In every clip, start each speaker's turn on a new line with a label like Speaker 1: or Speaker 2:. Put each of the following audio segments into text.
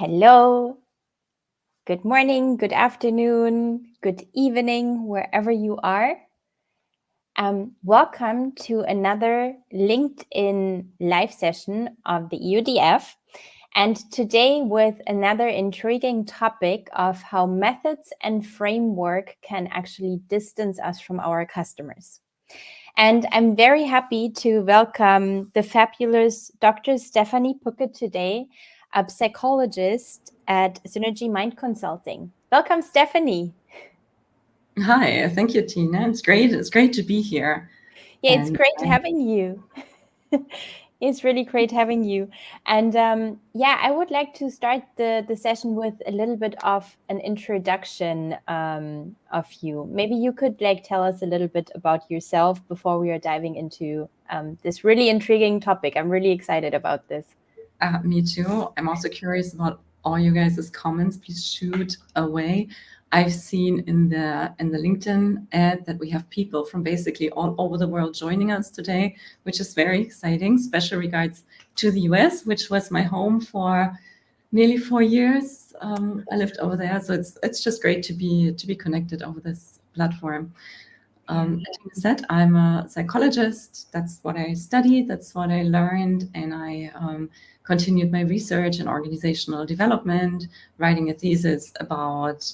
Speaker 1: Hello, good morning, good afternoon, good evening, wherever you are. Welcome to another LinkedIn live session of the EUDF. And today with another intriguing topic of how methods and framework can actually distance us from our customers. And I'm very happy to welcome the fabulous Dr. Stefanie Puckett today, a psychologist at Synergy Mind Consulting. Welcome, Stefanie.
Speaker 2: Hi, thank you, Tina. It's great to be here.
Speaker 1: Yeah, it's great having you. It's really great having you. And I would like to start the session with a little bit of an introduction of you. Maybe you could tell us a little bit about yourself before we are diving into this really intriguing topic. I'm really excited about this.
Speaker 2: Me too. I'm also curious about all you guys' comments. Please shoot away. I've seen in the LinkedIn ad that we have people from basically all over the world joining us today, which is very exciting. Special regards to the US, which was my home for nearly 4 years. I lived over there, so it's just great to be connected over this platform. As you said, I'm a psychologist. That's what I studied. That's what I learned, and I continued my research in organizational development, writing a thesis about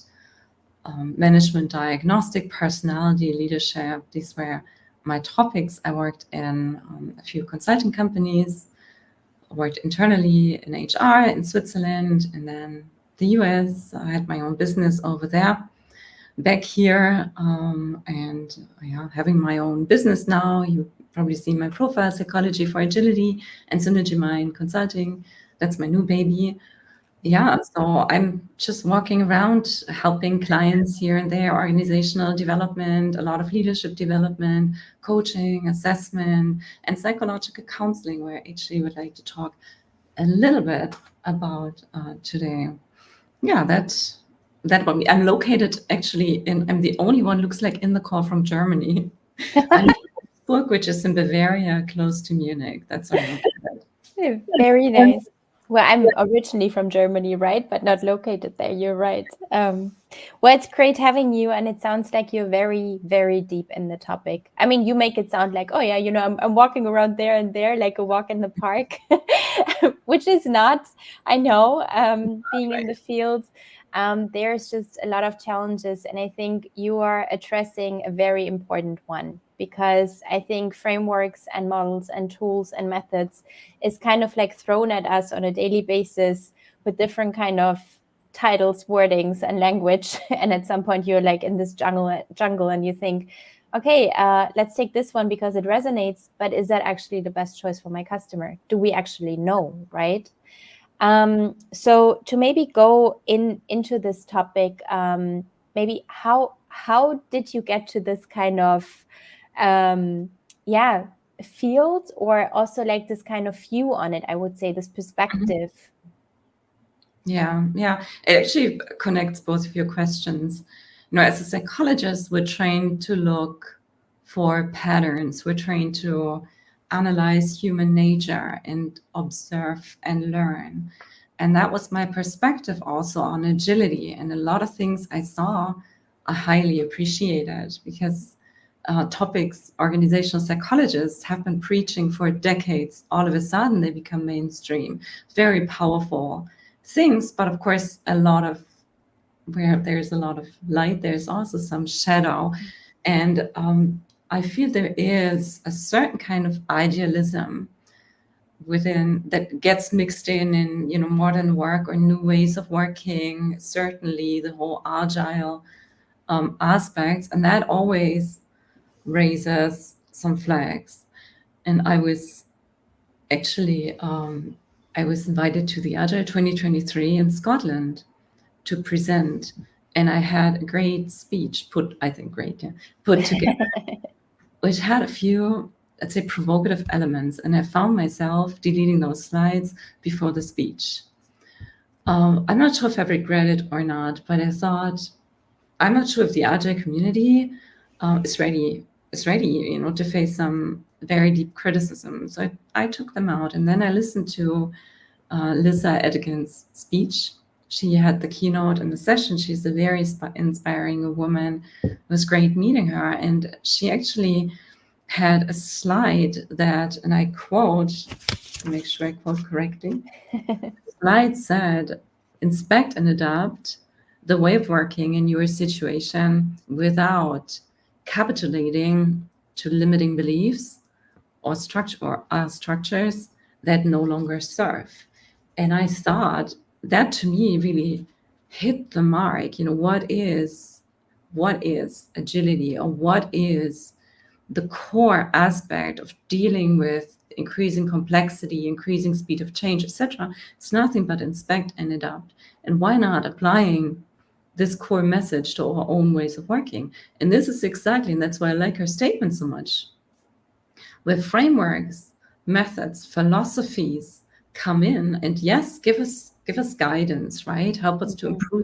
Speaker 2: management diagnostic, personality, leadership. These were my topics. I worked in a few consulting companies, worked internally in HR in Switzerland, and then the US. I had my own business over there. Back here, having my own business now. You've probably seen my profile, Psychology for Agility and Synergy Mind Consulting. That's my new baby. So I'm just walking around helping clients here and there, organizational development, a lot of leadership development, coaching, assessment, and psychological counseling, where I actually would like to talk a little bit about today. That one. I'm located actually I'm the only one looks like in the call from Germany. I live in Augsburg, which is in Bavaria, close to Munich. That's where I'm located.
Speaker 1: Very nice. Well, I'm originally from Germany, right? But not located there. You're right. Well, it's great having you. And it sounds like you're very, very deep in the topic. I mean, you make it sound like, oh, yeah, I'm walking around there and there, like a walk in the park, which is not, I know, being in the field. There's just a lot of challenges. And I think you are addressing a very important one, because I think frameworks and models and tools and methods is kind of like thrown at us on a daily basis with different kind of titles, wordings, and language. And at some point you're like in this jungle and you think, okay, let's take this one because it resonates, but is that actually the best choice for my customer? Do we actually know, right? So to maybe go into this topic, maybe how did you get to this kind of field, or also like this kind of view on it, I would say, this perspective?
Speaker 2: Yeah. It actually connects both of your questions. As a psychologist, we're trained to look for patterns. We're trained to analyze human nature and observe and learn. And that was my perspective also on agility. And a lot of things I saw I highly appreciated, because topics organizational psychologists have been preaching for decades. All of a sudden, they become mainstream. Very powerful things, but of course, where there's a lot of light, there's also some shadow. And I feel there is a certain kind of idealism within that gets mixed in modern work or new ways of working, certainly the whole agile aspects, and that always raises some flags. And I was actually I was invited to the Agile 2023 in Scotland to present, and I had a great speech put together, which had a few, let's say, provocative elements, and I found myself deleting those slides before the speech. I'm not sure if I regret it or not, but I thought, I'm not sure if the Agile community is ready, to face some very deep criticism. So I took them out, and then I listened to Lisa Edigan's speech. She had the keynote in the session. She's a very inspiring woman. It was great meeting her. And she actually had a slide that, and I quote, to make sure I quote correctly, the slide said, inspect and adapt the way of working in your situation without capitulating to limiting beliefs or structures that no longer serve. And I thought that to me really hit the mark. What is agility, or what is the core aspect of dealing with increasing complexity, increasing speed of change, etc.? It's nothing but inspect and adapt. And why not applying this core message to our own ways of working? And this is exactly, and that's why I like her statement so much, where frameworks, methods, philosophies come in and yes, give us guidance, right? Help us to improve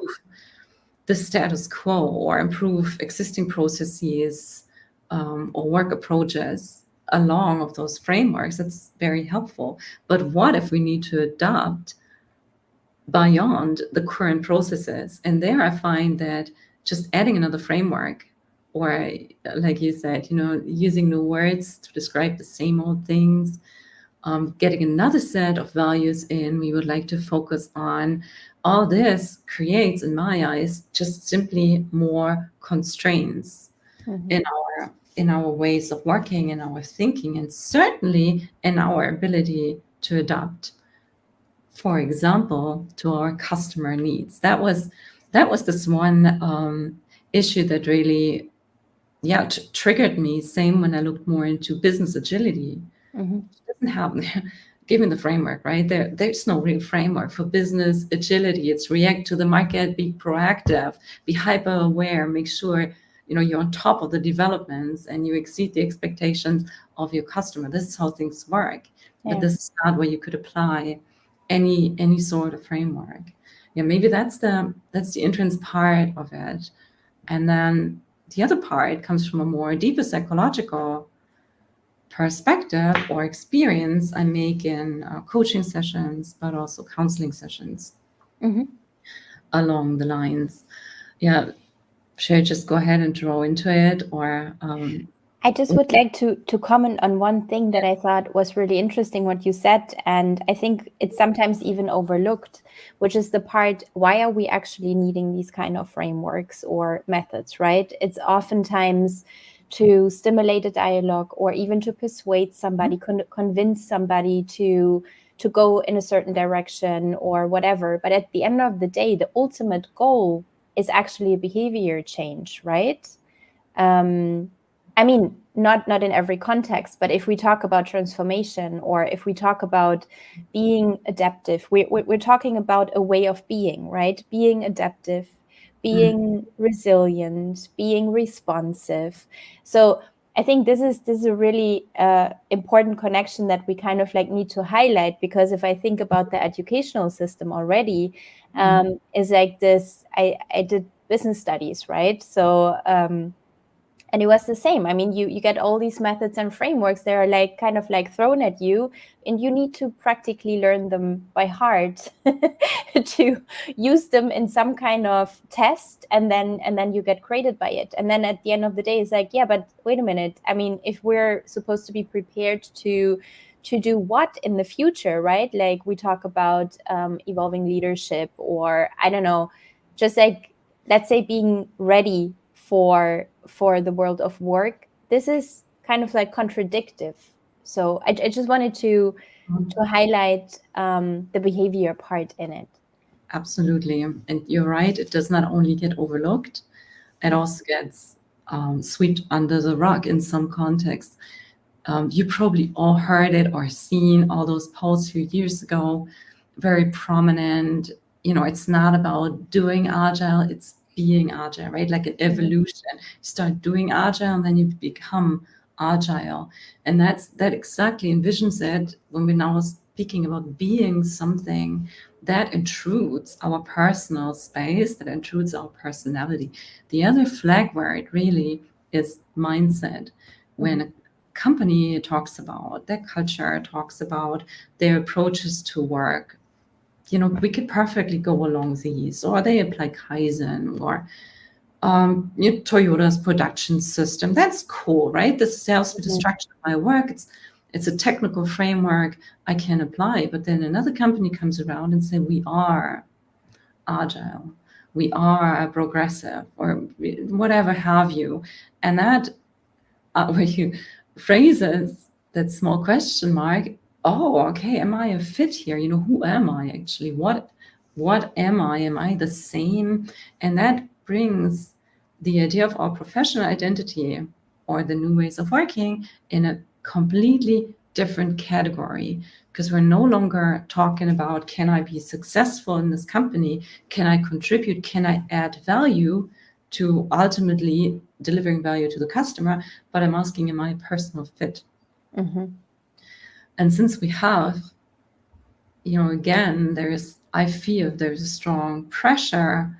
Speaker 2: the status quo or improve existing processes, or work approaches along of those frameworks. That's very helpful. But what if we need to adopt beyond the current processes? And there I find that just adding another framework, or like you said, using new words to describe the same old things, getting another set of values in, we would like to focus on. All this creates, in my eyes, just simply more constraints in our ways of working, in our thinking, and certainly in our ability to adapt. For example, to our customer needs. That was this one issue that really, triggered me. Same when I looked more into business agility. It doesn't have, given the framework, right? There's no real framework for business agility. It's react to the market, be proactive, be hyper aware, make sure you're on top of the developments and you exceed the expectations of your customer. This is how things work. But this is not where you could apply any sort of framework. Maybe that's the entrance part of it. And then the other part comes from a more deeper psychological perspective or experience I make in coaching sessions, but also counseling sessions along the lines. Should I just go ahead and draw into it, or
Speaker 1: I just would like to comment on one thing that I thought was really interesting what you said, and I think it's sometimes even overlooked, which is the part, why are we actually needing these kind of frameworks or methods, right? It's oftentimes to stimulate a dialogue, or even to persuade somebody, convince somebody to go in a certain direction or whatever. But at the end of the day, the ultimate goal is actually a behavior change, right? I mean, not in every context, but if we talk about transformation, or if we talk about being adaptive, we're talking about a way of being, right? Being adaptive, being resilient, being responsive. So I think this is a really important connection that we kind of need to highlight, because if I think about the educational system already, is like this. I did business studies, right? So and it was the same. I mean, you get all these methods and frameworks that are kind of thrown at you, and you need to practically learn them by heart to use them in some kind of test, and then you get graded by it. And then at the end of the day, it's yeah, but wait a minute. I mean, if we're supposed to be prepared to do what in the future, right? Like we talk about evolving leadership, or I don't know, just let's say being ready for the world of work. This is kind of contradictive. So I just wanted to highlight the behavior part in it.
Speaker 2: Absolutely. And you're right, it does not only get overlooked, it also gets swept under the rug in some contexts. You probably all heard it or seen all those posts a few years ago, very prominent. It's not about doing agile, it's being agile, right? Like an evolution. You start doing agile and then you become agile. And that exactly envisions it when we're now speaking about being something that intrudes our personal space, that intrudes our personality. The other flag word really is mindset. When a company talks about their culture, talks about their approaches to work, we could perfectly go along these, or they apply Kaizen, or Toyota's production system. That's cool, right? This tells me the structure of my work. It's a technical framework I can apply. But then another company comes around and say, we are agile, we are progressive, or whatever have you. And that, where you phrases that small question mark, oh, okay, am I a fit here? Who am I actually? What am I? Am I the same? And that brings the idea of our professional identity or the new ways of working in a completely different category, because we're no longer talking about, can I be successful in this company? Can I contribute? Can I add value to ultimately delivering value to the customer? But I'm asking, am I a personal fit? And since we have, again, I feel there's a strong pressure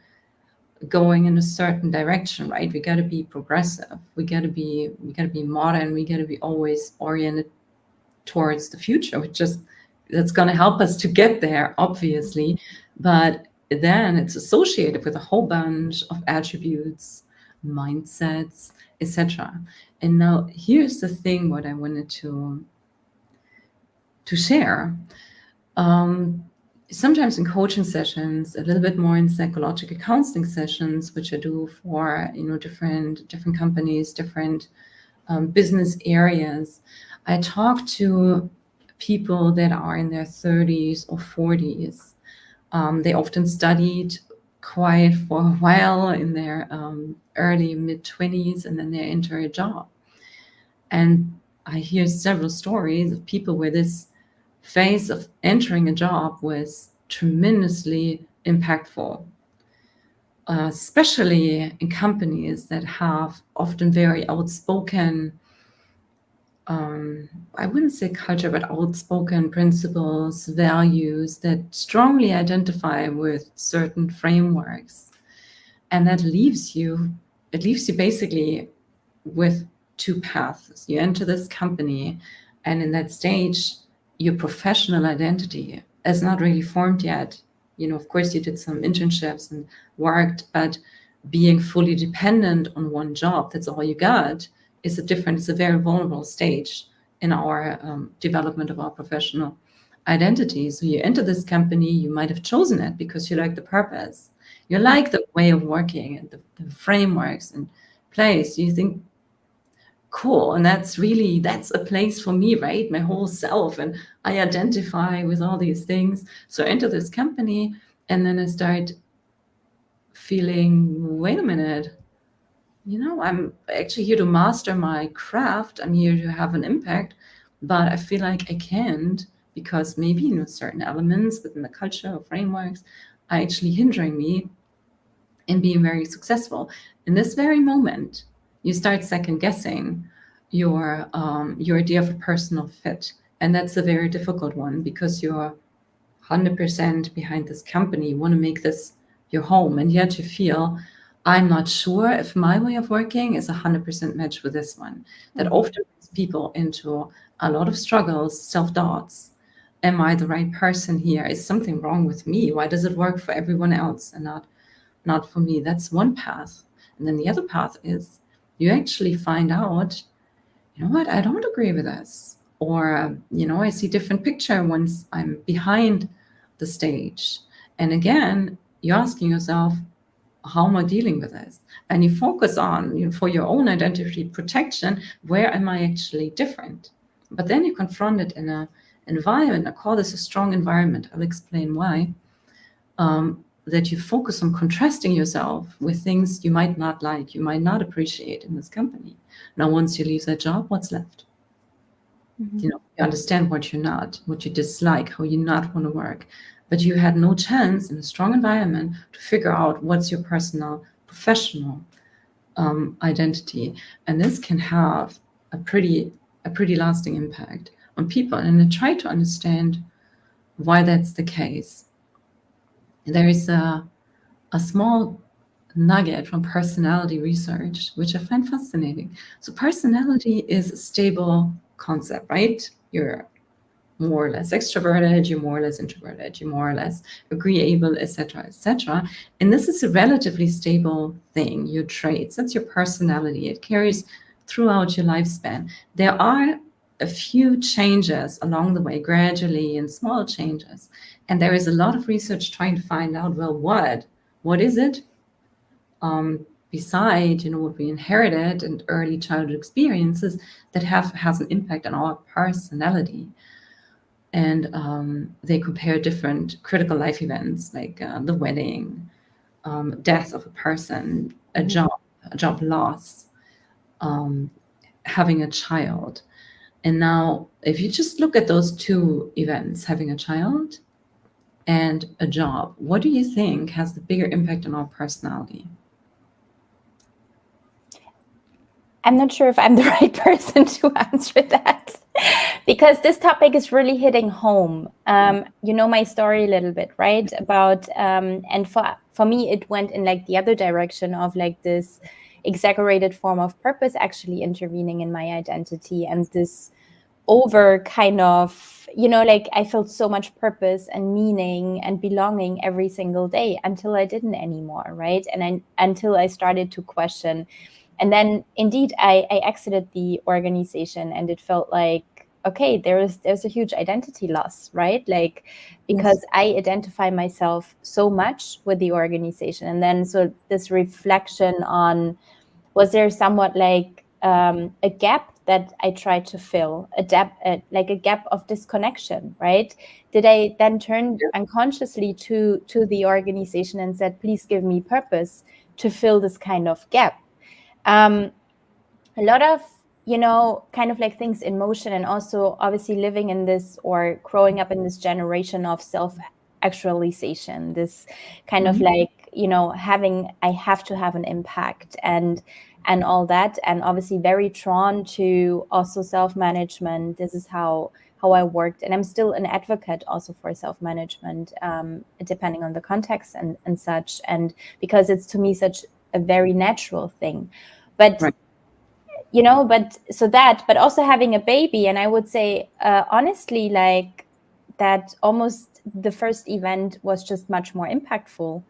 Speaker 2: going in a certain direction, right? We got to be progressive. We got to be modern. We got to be always oriented towards the future, that's going to help us to get there, obviously. But then it's associated with a whole bunch of attributes, mindsets, etc. And now here's the thing, what I wanted to share. Sometimes in coaching sessions, a little bit more in psychological counseling sessions, which I do for different companies, different business areas, I talk to people that are in their 30s or 40s. They often studied quite for a while in their early mid-20s, and then they enter a job. And I hear several stories of people where this phase of entering a job was tremendously impactful, especially in companies that have often very outspoken, I wouldn't say culture, but outspoken principles, values that strongly identify with certain frameworks. And that leaves you basically with two paths. You enter this company, and in that stage, your professional identity is not really formed yet. Of course, you did some internships and worked, but being fully dependent on one job, that's all you got, it's a very vulnerable stage in our development of our professional identity. So you enter this company, you might have chosen it because you like the purpose, you like the way of working and the frameworks in place. You think, cool, and that's a place for me, right? My whole self, and I identify with all these things. So I enter this company, and then I start feeling, wait a minute, I'm actually here to master my craft. I'm here to have an impact, but I feel like I can't, because maybe certain elements within the culture or frameworks are actually hindering me in being very successful. In this very moment, you start second guessing your idea of a personal fit. And that's a very difficult one, because you're 100% behind this company. You want to make this your home, and yet you feel, I'm not sure if my way of working is 100% matched with this one. That often brings people into a lot of struggles, self-doubts. Am I the right person here? Is something wrong with me? Why does it work for everyone else and not for me? That's one path. And then the other path is you actually find out, what, I don't agree with this. Or, I see different picture once I'm behind the stage. And again, you're asking yourself, how am I dealing with this? And you focus on, for your own identity protection, where am I actually different? But then you confront it in an environment. I call this a strong environment. I'll explain why. That you focus on contrasting yourself with things you might not like, you might not appreciate in this company. Now, once you leave that job, what's left? You understand what you're not, what you dislike, how you not want to work. But you had no chance in a strong environment to figure out what's your personal, professional identity. And this can have a pretty lasting impact on people. And I try to understand why that's the case. There is a small nugget from personality research, which I find fascinating. So personality is a stable concept, right? You're more or less extroverted, you're more or less introverted, you're more or less agreeable, etc., etc. And this is a relatively stable thing, your traits, that's your personality. It carries throughout your lifespan. There are a few changes along the way, gradually, and small changes. And there is a lot of research trying to find out, well, what is it? Beside, what we inherited and early childhood experiences that has an impact on our personality. And they compare different critical life events like the wedding, death of a person, a job loss, having a child. And now, if you just look at those two events, having a child and a job, what do you think has the bigger impact on our personality?
Speaker 1: I'm not sure if I'm the right person to answer that because this topic is really hitting home. You know my story a little bit, right? About and for me, it went in like the other direction of like this exaggerated form of purpose actually intervening in my identity, and this over kind of, like I felt so much purpose and meaning and belonging every single day until I didn't anymore, right? And until I started to question. And then indeed I exited the organization, and it felt like, okay, there's a huge identity loss, right? Like, because
Speaker 2: Yes.
Speaker 1: I identify myself so much with the organization. And then so this reflection on, was there somewhat like a gap that I tried to fill, like a gap of disconnection, right? Did I then turn unconsciously to the organization and said, please give me purpose to fill this kind of gap? A lot of, kind of like things in motion, and also obviously living in this or growing up in this generation of self-actualization, this kind of like, I have to have an impact and all that, and obviously very drawn to also self-management. This is how I worked, and I'm still an advocate also for self-management, depending on the context and such, and because it's to me such a very natural thing. But
Speaker 2: Right.
Speaker 1: but also having a baby, and I would say honestly, like that almost the first event was just much more impactful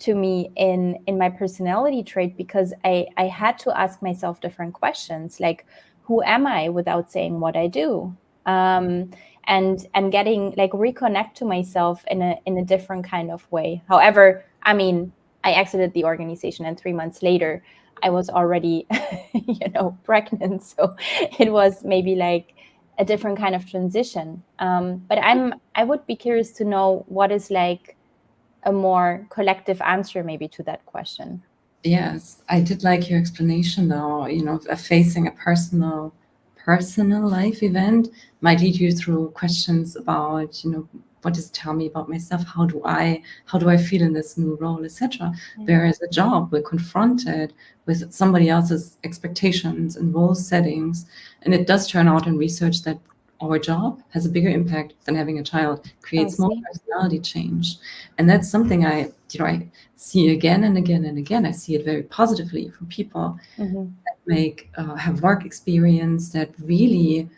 Speaker 1: to me in my personality trait, because I had to ask myself different questions, like, who am I without saying what I do? And getting like reconnect to myself in a different kind of way. However, I mean, I exited the organization, and 3 months later I was already pregnant, so it was maybe like a different kind of transition. But I would be curious to know what is like a more collective answer maybe to that question.
Speaker 2: Yes, I did like your explanation though, of facing a personal life event might lead you through questions about, what does it tell me about myself? How do I feel in this new role, etc. Whereas a job, we're confronted with somebody else's expectations and role settings. And it does turn out in research that our job has a bigger impact than having a child, creates more personality change. And that's something I see again and again and again. I see it very positively from people that have work experience that really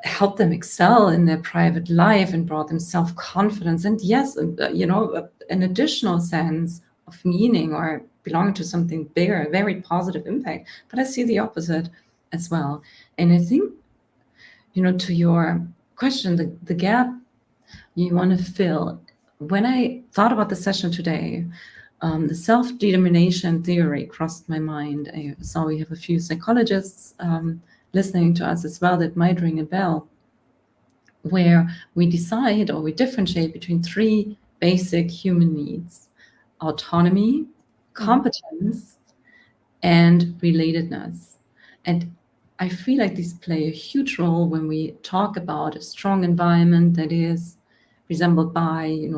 Speaker 2: help them excel in their private life and brought them self-confidence. And yes, an additional sense of meaning or belonging to something bigger, a very positive impact. But I see the opposite as well. And I think, to your question, the gap you want to fill. When I thought about the session today, the self-determination theory crossed my mind. I saw we have a few psychologists listening to us as well that might ring a bell, where we decide or we differentiate between three basic human needs: autonomy, competence, and relatedness. And I feel like these play a huge role when we talk about a strong environment that is resembled by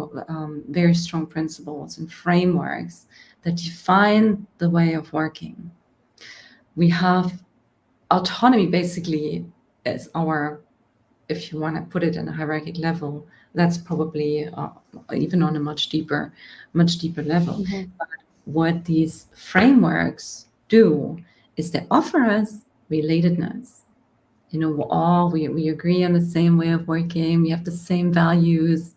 Speaker 2: very strong principles and frameworks that define the way of working. We have autonomy basically as our, if you want to put it in a hierarchical level, that's probably even on a much deeper level. But what these frameworks do is they offer us relatedness. we agree on the same way of working, we have the same values,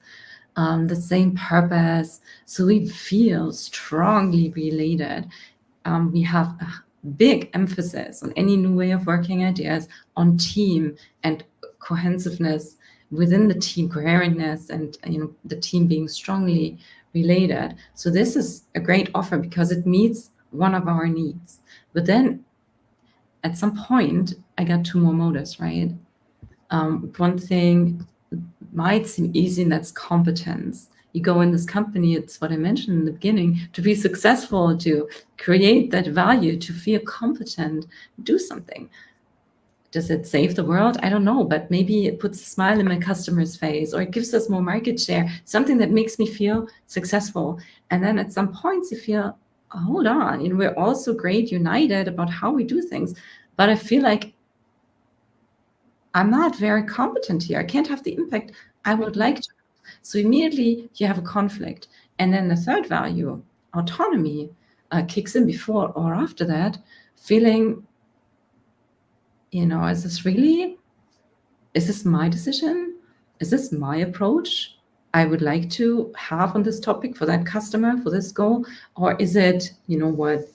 Speaker 2: the same purpose, so we feel strongly related. We have a big emphasis on any new way of working ideas, on team and cohesiveness within the team, coherentness, and the team being strongly related. So this is a great offer because it meets one of our needs. But then at some point, I got two more motives, right? One thing might seem easy, and that's competence. You go in this company, it's what I mentioned in the beginning, to be successful, to create that value, to feel competent, do something. Does it save the world? I don't know, but maybe it puts a smile in my customer's face, or it gives us more market share, something that makes me feel successful. And then at some points you feel, hold on, we're all so great, united about how we do things, but I feel like I'm not very competent here. I can't have the impact I would like to. So immediately you have a conflict. And then the third value, autonomy, kicks in before or after that, feeling, is this my decision? Is this my approach I would like to have on this topic for that customer, for this goal? Or is it, what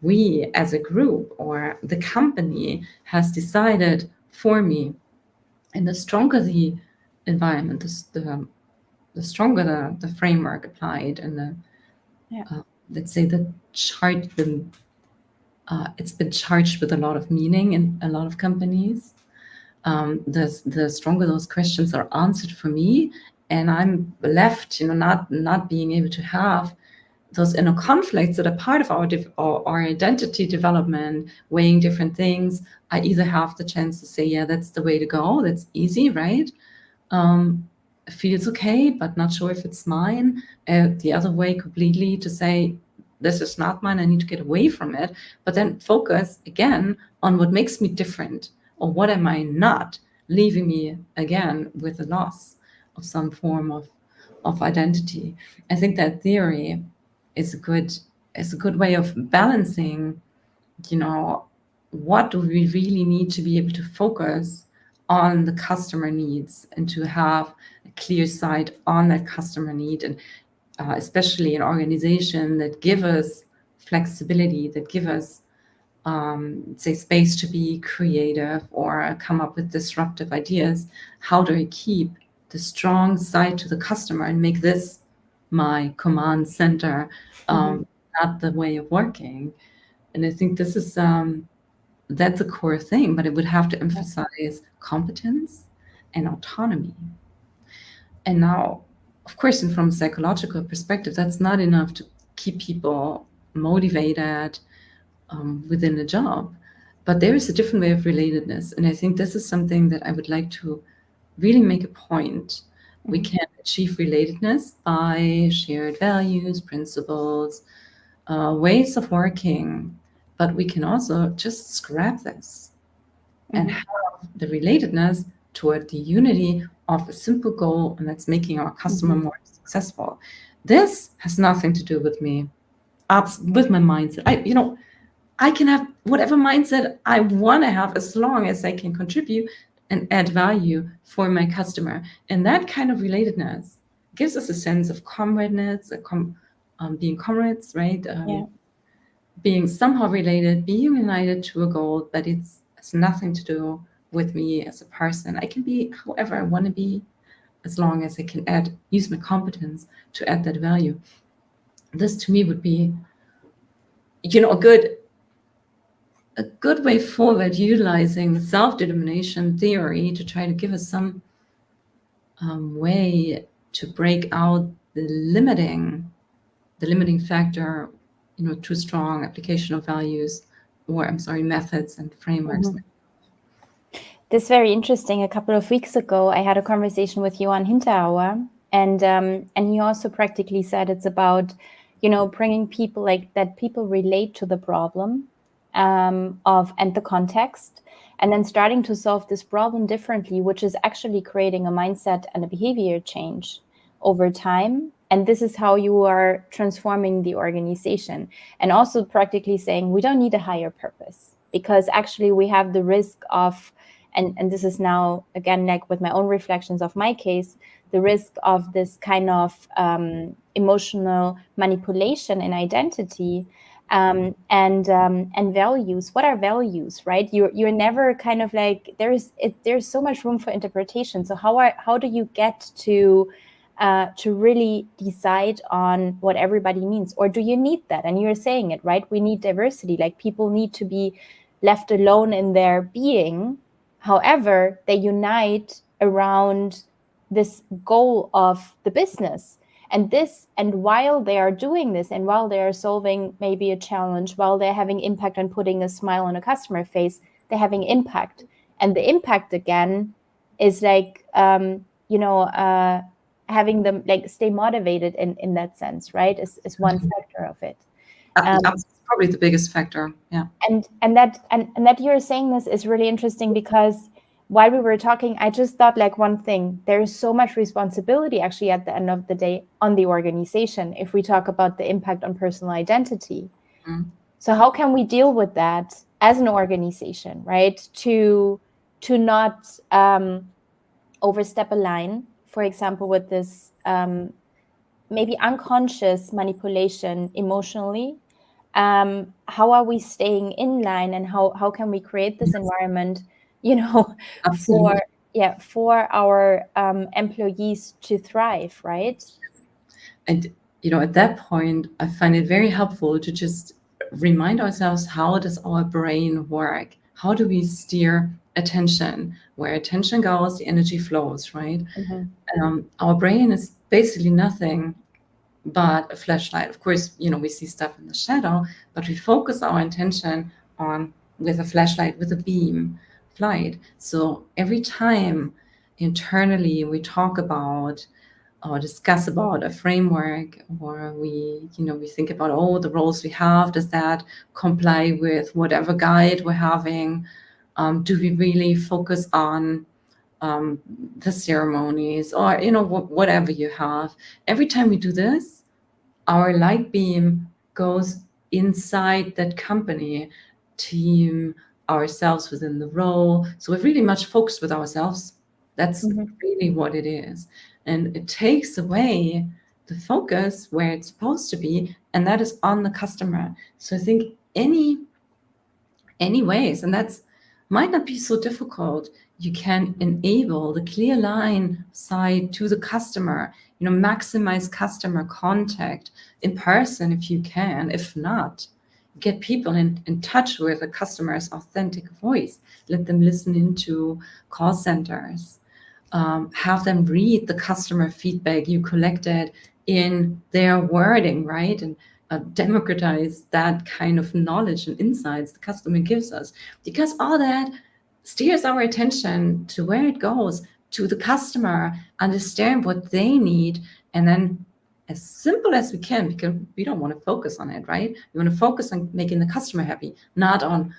Speaker 2: we as a group or the company has decided for me? And the stronger the environment, the stronger the framework applied, and let's say it's been charged with a lot of meaning in a lot of companies. The stronger those questions are answered for me, and I'm left, not being able to have those inner conflicts that are part of our identity development, weighing different things. I either have the chance to say, yeah, that's the way to go. That's easy, right? Feels okay, but not sure if it's mine. The other way completely to say, this is not mine, I need to get away from it, but then focus again on what makes me different, or what am I not, leaving me again with a loss of some form of identity. I think that theory is a good way of balancing, what do we really need to be able to focus on the customer needs and to have a clear sight on that customer need, and especially an organization that give us flexibility, that give us say space to be creative or come up with disruptive ideas. How do I keep the strong side to the customer and make this my command center, not the way of working? And I think this is that's a core thing, but it would have to emphasize competence and autonomy. And now, of course, and from a psychological perspective, that's not enough to keep people motivated within a job. But there is a different way of relatedness. And I think this is something that I would like to really make a point. We can achieve relatedness by shared values, principles, ways of working, but we can also just scrap this and have the relatedness toward the unity of a simple goal, and that's making our customer more successful. This has nothing to do with me, with my mindset. I can have whatever mindset I want to have as long as I can contribute and add value for my customer. And that kind of relatedness gives us a sense of comradeness, being comrades, right? Being somehow related, being united to a goal, but it's nothing to do with me as a person. I can be however I want to be, as long as I can use my competence to add that value. This to me would be, a good way forward, utilizing the self-determination theory to try to give us some way to break out the limiting factor, too strong application of values, or methods and frameworks.
Speaker 1: This is very interesting. A couple of weeks ago, I had a conversation with Johan Hinterauer, and he also practically said it's about, bringing people that people relate to the problem and the context, and then starting to solve this problem differently, which is actually creating a mindset and a behavior change over time. And this is how you are transforming the organization, and also practically saying we don't need a higher purpose, because actually we have the risk of and this is now, again, like with my own reflections of my case, the risk of this kind of emotional manipulation in identity, and values. What are values, right? You're never kind of like, there's so much room for interpretation. So how do you get to really decide on what everybody means? Or do you need that? And you're saying it, right? We need diversity. Like, people need to be left alone in their being. However, they unite around this goal of the business. And while they are doing this, and while they are solving maybe a challenge, while they're having impact on putting a smile on a customer face, they're having impact. And the impact, again, is like, having them like stay motivated in that sense, right? Is one factor of it.
Speaker 2: That's probably the biggest factor. Yeah.
Speaker 1: And that you're saying this is really interesting, because while we were talking, I just thought like one thing, there is so much responsibility actually at the end of the day on the organization, if we talk about the impact on personal identity. So how can we deal with that as an organization, right? To not overstep a line, for example, with this maybe unconscious manipulation emotionally. How are we staying in line, and how can we create this environment,
Speaker 2: Absolutely.
Speaker 1: for our employees to thrive, right?
Speaker 2: And at that point, I find it very helpful to just remind ourselves, how does our brain work? How do we steer attention? Where attention goes, the energy flows, right? Our brain is basically nothing but a flashlight. Of course, we see stuff in the shadow, but we focus our attention on with a flashlight, with a beam flight. So every time internally we talk about or discuss about a framework, or we think about, the roles we have, does that comply with whatever guide we're having? Do we really focus on the ceremonies, or whatever you have? Every time we do this, our light beam goes inside that company, team, ourselves within the role. So we're really much focused with ourselves. That's really what it is. And it takes away the focus where it's supposed to be, and that is on the customer. So I think any ways, and that's might not be so difficult, you can enable the clear line side to the customer, maximize customer contact in person if you can. If not, get people in touch with the customer's authentic voice. Let them listen into call centers. Have them read the customer feedback you collected in their wording, right? And democratize that kind of knowledge and insights the customer gives us, because all that steers our attention to where it goes, to the customer, understand what they need, and then as simple as we can, because we don't want to focus on it, right? We want to focus on making the customer happy, not on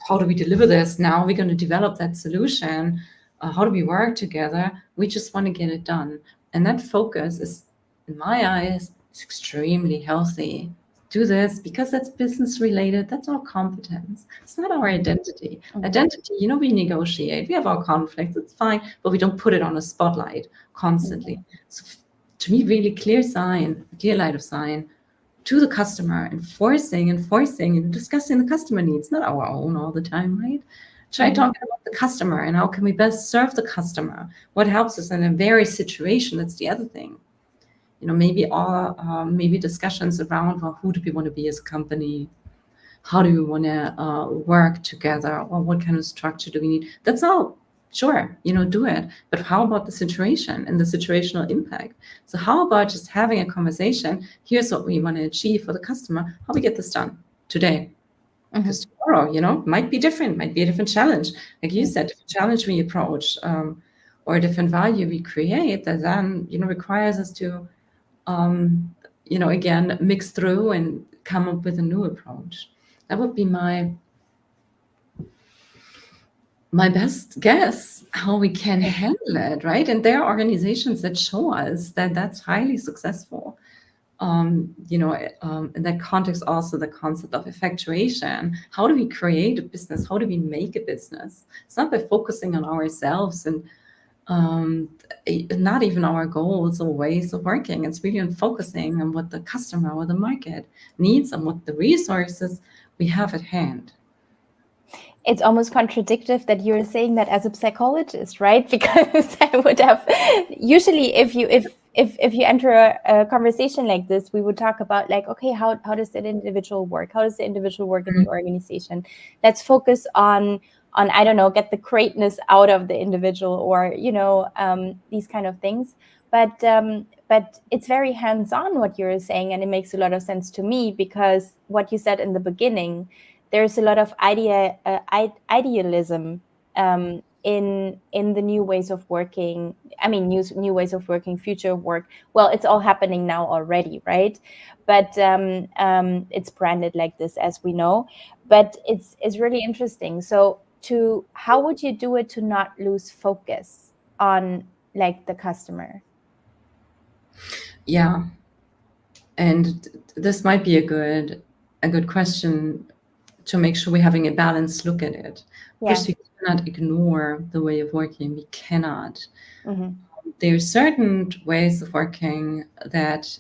Speaker 2: how do we deliver this? Now we're going to develop that solution. How do we work together? We just want to get it done. And that focus is, in my eyes, is extremely healthy. Do this because that's business related. That's our competence. It's not our identity. Identity, we negotiate. We have our conflicts. It's fine, but we don't put it on a spotlight constantly. So to me, really clear light of sign to the customer, enforcing and discussing the customer needs, not our own all the time, right? Try talking about the customer and how can we best serve the customer? What helps us in a various situation? That's the other thing. Maybe discussions around, well, who do we want to be as a company? How do we want to work together? Or what kind of structure do we need? That's all. Sure, do it. But how about the situation and the situational impact? So how about just having a conversation? Here's what we want to achieve for the customer. How we get this done today? Because tomorrow, might be different, might be a different challenge. Like you said, different challenge we approach, or a different value we create that then, requires us to, again, mix through and come up with a new approach. That would be my best guess how we can handle it, right? And there are organizations that show us that that's highly successful. in that context, also the concept of effectuation. How do we create a business? How do we make a business? It's not by focusing on ourselves and not even our goals or ways of working. It's really on focusing on what the customer or the market needs and what the resources we have at hand.
Speaker 1: It's almost contradictory that you're saying that as a psychologist, right? Because I would have usually, if you enter a conversation like this, we would talk about like, okay, how does that individual work? How does the individual work in the organization? Let's focus on I don't know, get the greatness out of the individual, or these kind of things. But it's very hands-on what you're saying, and it makes a lot of sense to me, because what you said in the beginning, there's a lot of idealism in the new ways of working. I mean, new ways of working, future work. Well, it's all happening now already, right? But it's branded like this, as we know. But it's really interesting. So, how would you do it to not lose focus on like the customer?
Speaker 2: Yeah, and this might be a good question to make sure we're having a balanced look at it. Of course, we cannot ignore the way of working. We cannot. There are certain ways of working that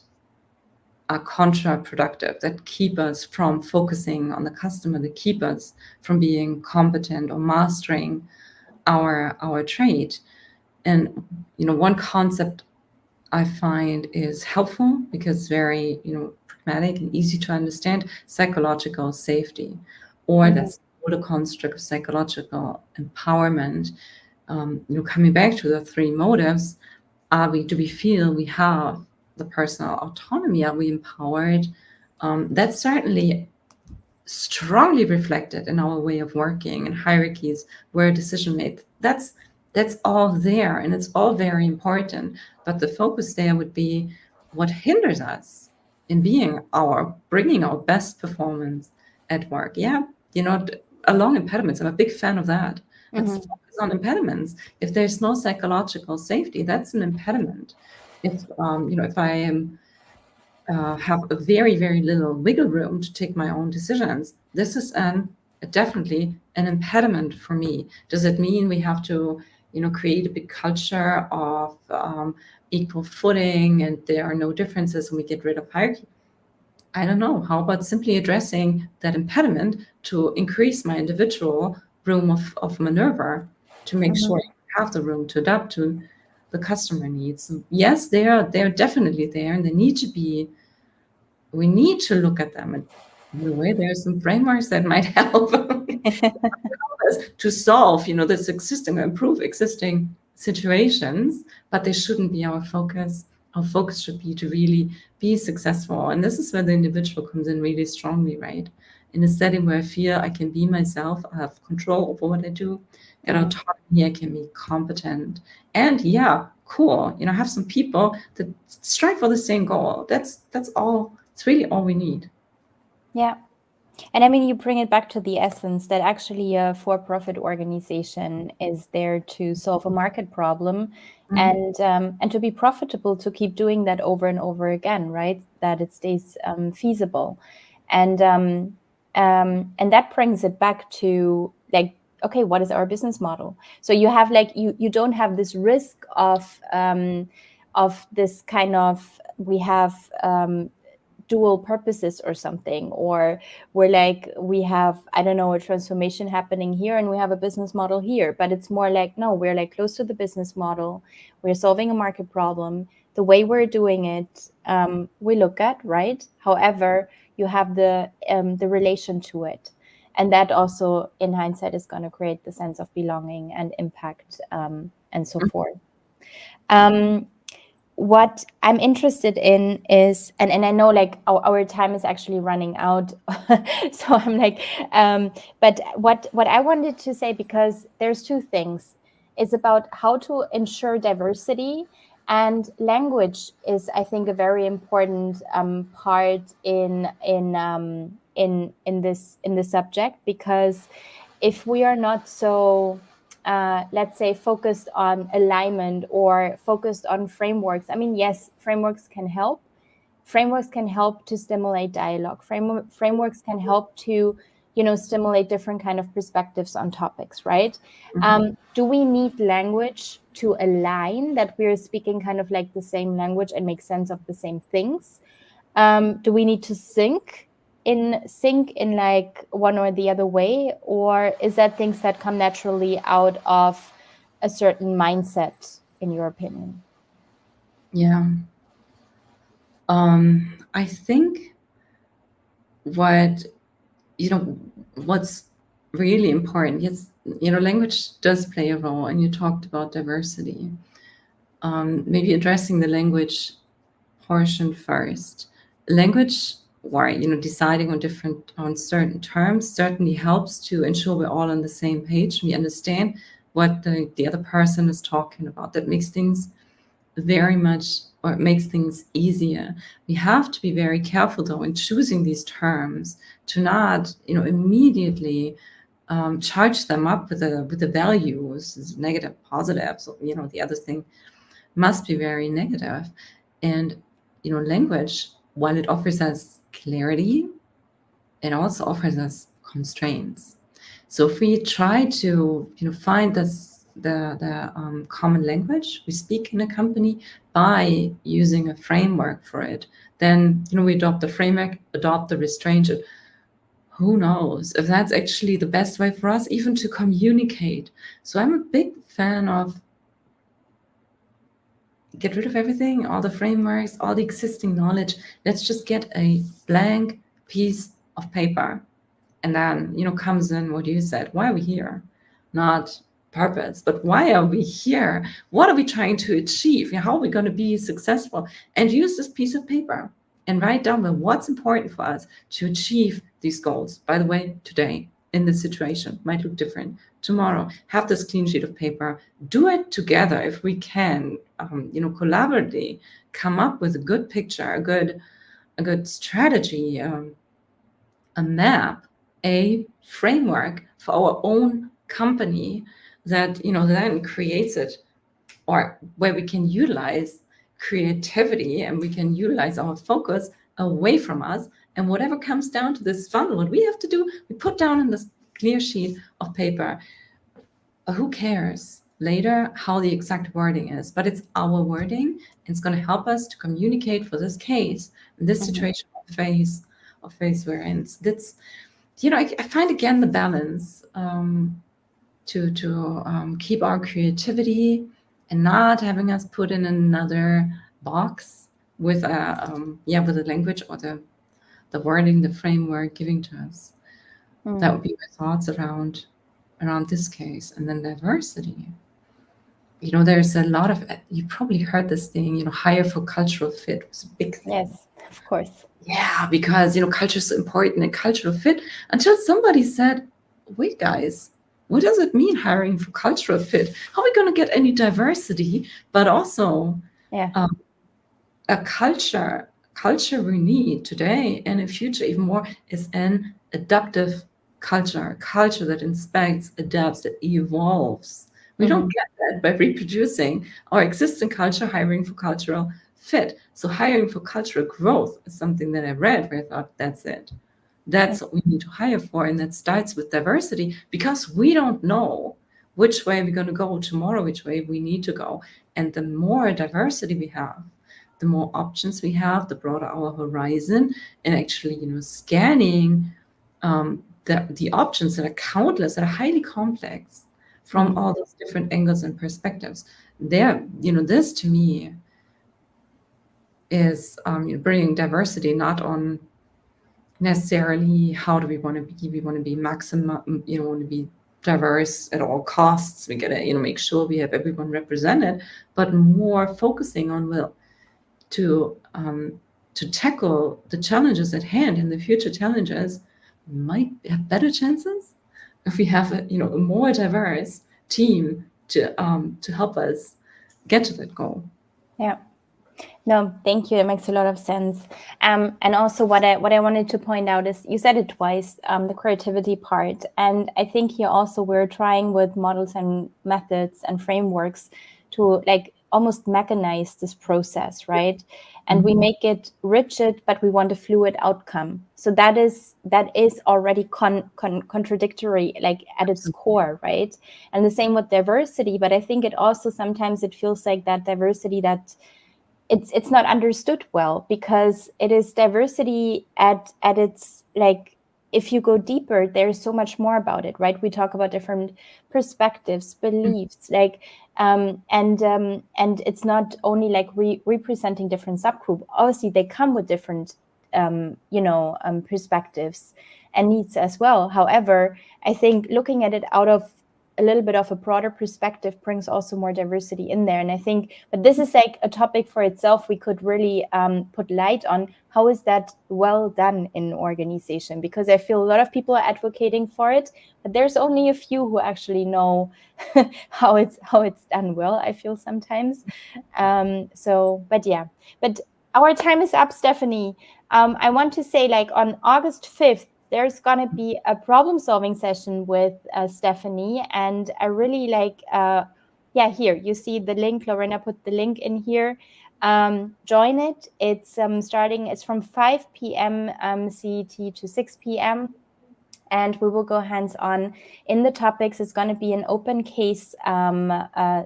Speaker 2: are counterproductive, that keep us from focusing on the customer, that keep us from being competent or mastering our trade. And one concept I find is helpful because it's very pragmatic and easy to understand: psychological safety, or that's the construct of psychological empowerment. Coming back to the three motives, do we feel we have the personal autonomy? Are we empowered? That's certainly strongly reflected in our way of working and hierarchies where decision made. That's all there, and it's all very important. But the focus there would be what hinders us in bringing our best performance at work. Yeah, along impediments. I'm a big fan of that. Let's focus on impediments. If there's no psychological safety, that's an impediment. If I am have a very, very little wiggle room to take my own decisions, this is definitely an impediment for me. Does it mean we have to create a big culture of equal footing and there are no differences and we get rid of hierarchy? I don't know. How about simply addressing that impediment to increase my individual room of maneuver, to make sure I have the room to adapt to the customer needs? And yes, they're definitely there, and they need to be. We need to look at them. And in a way, there are some frameworks that might help us to solve, this existing or improve existing situations, but they shouldn't be our focus. Our focus should be to really be successful. And this is where the individual comes in really strongly, right? In a setting where I feel I can be myself, I have control over what I do, get autonomy, I can be competent. And yeah, cool. Have some people that strive for the same goal. That's all. It's really all we need.
Speaker 1: Yeah. And I mean, you bring it back to the essence that actually a for-profit organization is there to solve a market problem and to be profitable, to keep doing that over and over again, right? That it stays feasible. And that brings it back to like, okay, what is our business model? So you have like, you don't have this risk of this kind of, we have dual purposes or something, or we have, I don't know, a transformation happening here and we have a business model here. But it's more like, no, we're like close to the business model. We're solving a market problem. The way we're doing it, we look at, right? However, you have the relation to it. And that also, in hindsight, is going to create the sense of belonging and impact and so forth. What I'm interested in is, and I know like our time is actually running out, so I'm like, but what I wanted to say, because there's two things. It's about how to ensure diversity, and language is, I think, a very important part in this subject, because if we are not so let's say focused on alignment or focused on frameworks. I mean, yes, frameworks can help, frameworks can help to stimulate dialogue. Frameworks can help to, stimulate different kind of perspectives on topics, right? Do we need language to align that we're speaking kind of like the same language and make sense of the same things? Do we need to sync in like one or the other way, or is that things that come naturally out of a certain mindset, in your opinion?
Speaker 2: Yeah. I think what's really important, yes, language does play a role, and you talked about diversity. Maybe addressing the language portion first. Language, or deciding on certain terms certainly helps to ensure we're all on the same page. We understand what the other person is talking about. That makes things very much, or it makes things easier. We have to be very careful though in choosing these terms to not immediately charge them up with the values, negative, positive. So the other thing must be very negative. And language, while it offers us clarity, it also offers us constraints. So if we try to find the common language we speak in a company by using a framework for it, then we adopt the framework, adopt the restraint. Who knows if that's actually the best way for us even to communicate. So I'm a big fan of get rid of everything, all the frameworks, all the existing knowledge. Let's just get a blank piece of paper. And then, comes in what you said. Why are we here? Not purpose, but why are we here? What are we trying to achieve? How are we going to be successful? And use this piece of paper and write down what's important for us to achieve these goals. By the way, today, in this situation, might look different. Tomorrow, have this clean sheet of paper. Do it together if we can, collaboratively come up with a good picture, a good strategy, a map, a framework for our own company that then creates it, or where we can utilize creativity and we can utilize our focus away from us. And whatever comes down to this funnel, what we have to do, we put down in this clear sheet of paper. Who cares later how the exact wording is, but it's our wording. It's going to help us to communicate for this case, this situation of phase we're in. That's, I find again the balance to keep our creativity and not having us put in another box with with the language or the wording, the framework giving to us. That would be my thoughts around this case. And then diversity. There's a lot of, you probably heard this thing, hire for cultural fit was a big thing.
Speaker 1: Yes, of course.
Speaker 2: Yeah, because culture is so important and cultural fit, until somebody said, wait guys, what does it mean hiring for cultural fit? How are we going to get any diversity, but also a culture we need today and in future even more is an adaptive culture that inspects, adapts, that evolves. We don't get that by reproducing our existing culture, hiring for cultural fit. So hiring for cultural growth is something that I read where I thought, that's it. That's what we need to hire for. And that starts with diversity, because we don't know which way we're going to go tomorrow, which way we need to go. And the more diversity we have, the more options we have, the broader our horizon, and actually, scanning the options that are countless, that are highly complex from all those different angles and perspectives. There, this to me is bringing diversity not on necessarily how do we want to be. We want to be maximum, want to be diverse at all costs. We gotta, make sure we have everyone represented, but more focusing on to tackle the challenges at hand, and the future challenges might have better chances if we have a more diverse team to help us get to that goal.
Speaker 1: Yeah. No, thank you. That makes a lot of sense. And also what I wanted to point out is, you said it twice, the creativity part. And I think here also we're trying with models and methods and frameworks to almost mechanize this process, right? And we make it rigid, but we want a fluid outcome. So that is already contradictory, like at its core, right? And the same with diversity. But I think it also sometimes it feels like that diversity that it's not understood well, because it is diversity at its, like, if you go deeper, there's so much more about it, right? We talk about different perspectives, beliefs, like, and it's not only like representing different subgroup. Obviously, they come with different, perspectives and needs as well. However, I think looking at it out of a little bit of a broader perspective brings also more diversity in there. And I think, but this is like a topic for itself. We could really put light on how is that well done in organization, because I feel a lot of people are advocating for it, but there's only a few who actually know how it's done well, I feel sometimes. But our time is up, Stefanie. I want to say, like, on August 5th, there's going to be a problem-solving session with Stefanie. And I really like, here, you see the link. Lorena put the link in here. Join it. It's it's from 5 p.m. CET to 6 p.m. And we will go hands-on in the topics. It's going to be an open case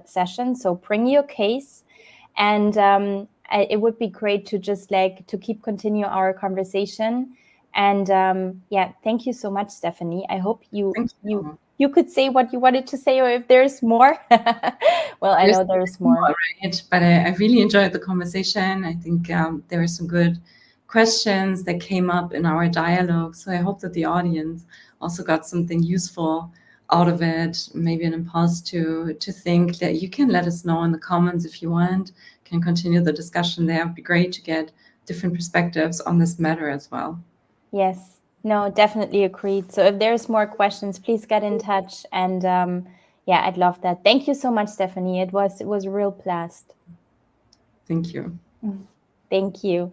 Speaker 1: session. So bring your case. And it would be great to just to continue our conversation. And thank you so much, Stefanie. I hope you could say what you wanted to say, or if there's more. Well, I know there's more.
Speaker 2: Right? But I really enjoyed the conversation. I think there were some good questions that came up in our dialogue. So I hope that the audience also got something useful out of it, maybe an impulse to think. That you can let us know in the comments if you want, can continue the discussion there. It'd be great to get different perspectives on this matter as well.
Speaker 1: Yes, no, definitely agreed. So if there's more questions, please get in touch. And I'd love that. Thank you so much, Stefanie. It was a real blast.
Speaker 2: Thank you.
Speaker 1: Thank you.